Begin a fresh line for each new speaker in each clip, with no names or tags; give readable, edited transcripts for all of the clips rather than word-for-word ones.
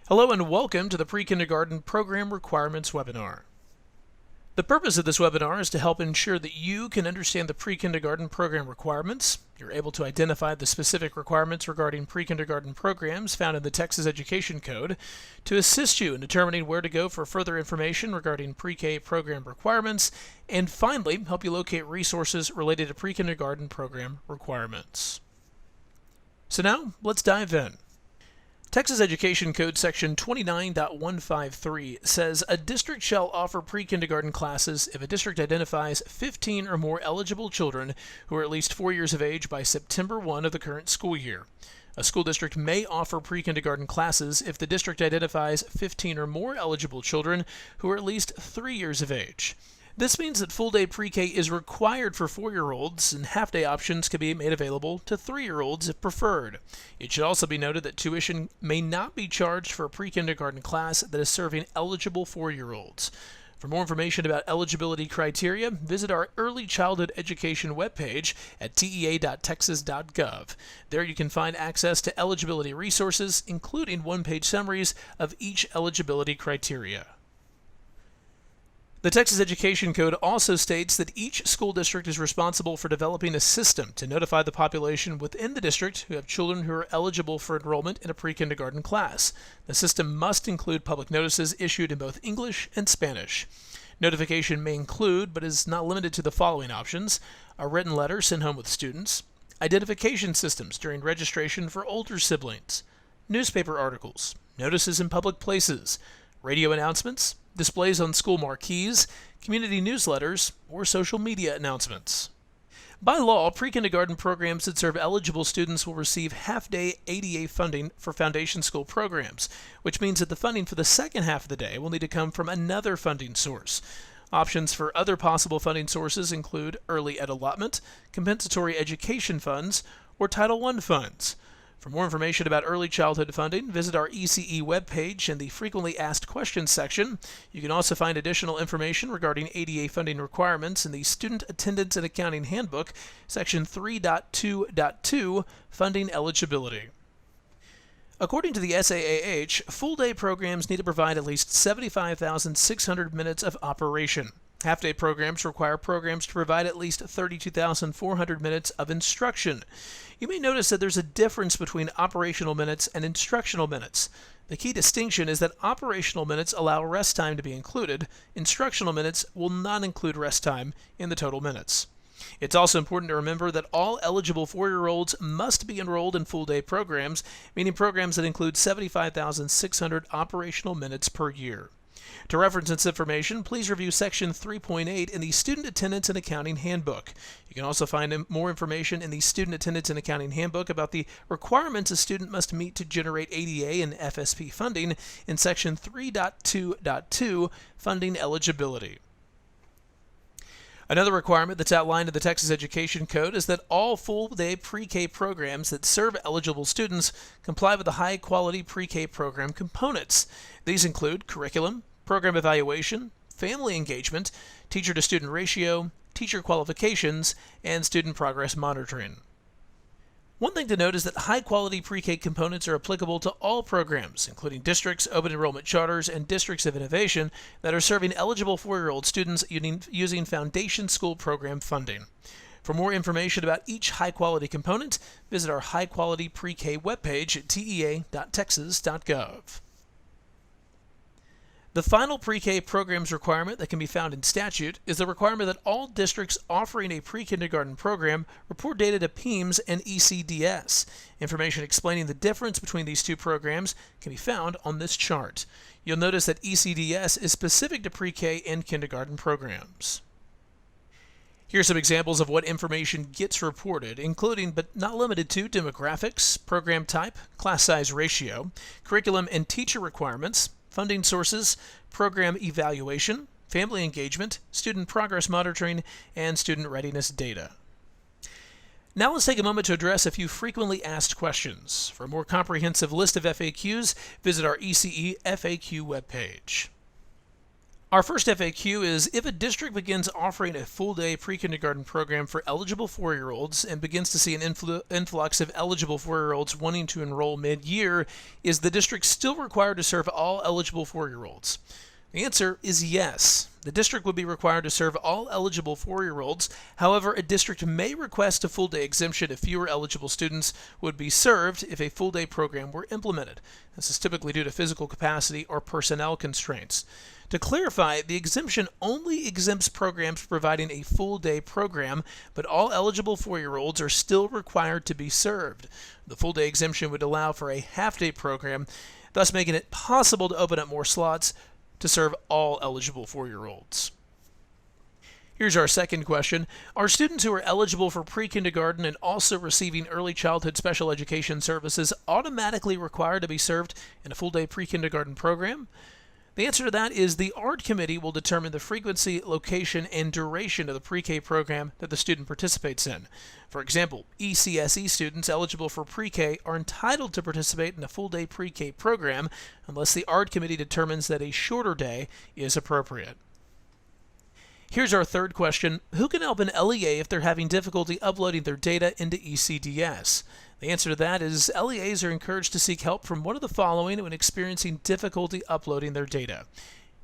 Hello and welcome to the Prekindergarten Program Requirements webinar. The purpose of this webinar is to help ensure that you can understand the pre-kindergarten program requirements. You're able to identify the specific requirements regarding pre-kindergarten programs found in the Texas Education Code to assist you in determining where to go for further information regarding pre-K program requirements, and finally help you locate resources related to pre-kindergarten program requirements. So now let's dive in. Texas Education Code Section 29.153 says a district shall offer pre-kindergarten classes if a district identifies 15 or more eligible children who are at least 4 years of age by September 1 of the current school year. A school district may offer pre-kindergarten classes if the district identifies 15 or more eligible children who are at least 3 years of age. This means that full-day pre-K is required for 4-year-olds, and half-day options can be made available to 3-year-olds if preferred. It should also be noted that tuition may not be charged for a pre-kindergarten class that is serving eligible 4-year-olds. For more information about eligibility criteria, visit our Early Childhood Education webpage at tea.texas.gov. There you can find access to eligibility resources, including one-page summaries of each eligibility criteria. The Texas Education Code also states that each school district is responsible for developing a system to notify the population within the district who have children who are eligible for enrollment in a pre-kindergarten class. The system must include public notices issued in both English and Spanish. Notification may include, but is not limited to, the following options: a written letter sent home with students, identification systems during registration for older siblings, newspaper articles, notices in public places, radio announcements, displays on school marquees, community newsletters, or social media announcements. By law, pre-kindergarten programs that serve eligible students will receive half-day ADA funding for foundation school programs, which means that the funding for the second half of the day will need to come from another funding source. Options for other possible funding sources include early ed allotment, compensatory education funds, or Title I funds. For more information about early childhood funding, visit our ECE webpage in the Frequently Asked Questions section. You can also find additional information regarding ADA funding requirements in the Student Attendance and Accounting Handbook, Section 3.2.2, Funding Eligibility. According to the SAAH, full-day programs need to provide at least 75,600 minutes of operation. Half-day programs require programs to provide at least 32,400 minutes of instruction. You may notice that there's a difference between operational minutes and instructional minutes. The key distinction is that operational minutes allow rest time to be included. Instructional minutes will not include rest time in the total minutes. It's also important to remember that all eligible 4-year-olds must be enrolled in full-day programs, meaning programs that include 75,600 operational minutes per year. To reference this information, please review Section 3.8 in the Student Attendance and Accounting Handbook. You can also find more information in the Student Attendance and Accounting Handbook about the requirements a student must meet to generate ADA and FSP funding in Section 3.2.2, Funding Eligibility. Another requirement that's outlined in the Texas Education Code is that all full-day pre-K programs that serve eligible students comply with the high-quality pre-K program components. These include curriculum, program evaluation, family engagement, teacher-to-student ratio, teacher qualifications, and student progress monitoring. One thing to note is that high-quality pre-K components are applicable to all programs, including districts, open enrollment charters, and districts of innovation that are serving eligible 4-year-old students using foundation school program funding. For more information about each high-quality component, visit our high-quality pre-K webpage at tea.texas.gov. The final pre-K programs requirement that can be found in statute is the requirement that all districts offering a pre-kindergarten program report data to PEIMS and ECDS. Information explaining the difference between these two programs can be found on this chart. You'll notice that ECDS is specific to pre-K and kindergarten programs. Here are some examples of what information gets reported, including but not limited to demographics, program type, class size ratio, curriculum and teacher requirements, funding sources, program evaluation, family engagement, student progress monitoring, and student readiness data. Now let's take a moment to address a few frequently asked questions. For a more comprehensive list of FAQs, visit our ECE FAQ webpage. Our first FAQ is, if a district begins offering a full-day pre-kindergarten program for eligible 4-year-olds and begins to see an influx of eligible 4-year-olds wanting to enroll mid-year, is the district still required to serve all eligible 4-year-olds? The answer is yes. The district would be required to serve all eligible 4-year-olds. However, a district may request a full-day exemption if fewer eligible students would be served if a full-day program were implemented. This is typically due to physical capacity or personnel constraints. To clarify, the exemption only exempts programs providing a full-day program, but all eligible 4-year-olds are still required to be served. The full-day exemption would allow for a half-day program, thus making it possible to open up more slots to serve all eligible 4-year-olds. Here's our second question. Are students who are eligible for pre-kindergarten and also receiving early childhood special education services automatically required to be served in a full-day pre-kindergarten program? The answer to that is the ARD committee will determine the frequency, location, and duration of the pre-K program that the student participates in. For example, ECSE students eligible for pre-K are entitled to participate in a full-day pre-K program unless the ARD committee determines that a shorter day is appropriate. Here's our third question. Who can help an LEA if they're having difficulty uploading their data into ECDS? The answer to that is LEAs are encouraged to seek help from one of the following when experiencing difficulty uploading their data.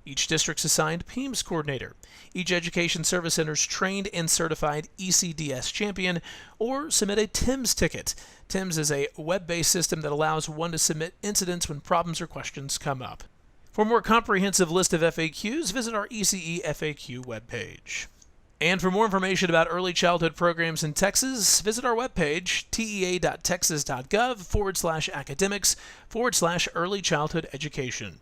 Each district's assigned PEIMS coordinator, each Education Service Center's trained and certified ECDS champion, or submit a TIMS ticket. TIMS is a web-based system that allows one to submit incidents when problems or questions come up. For a more comprehensive list of FAQs, visit our ECE FAQ webpage. And for more information about early childhood programs in Texas, visit our webpage, tea.texas.gov/academics/early childhood education.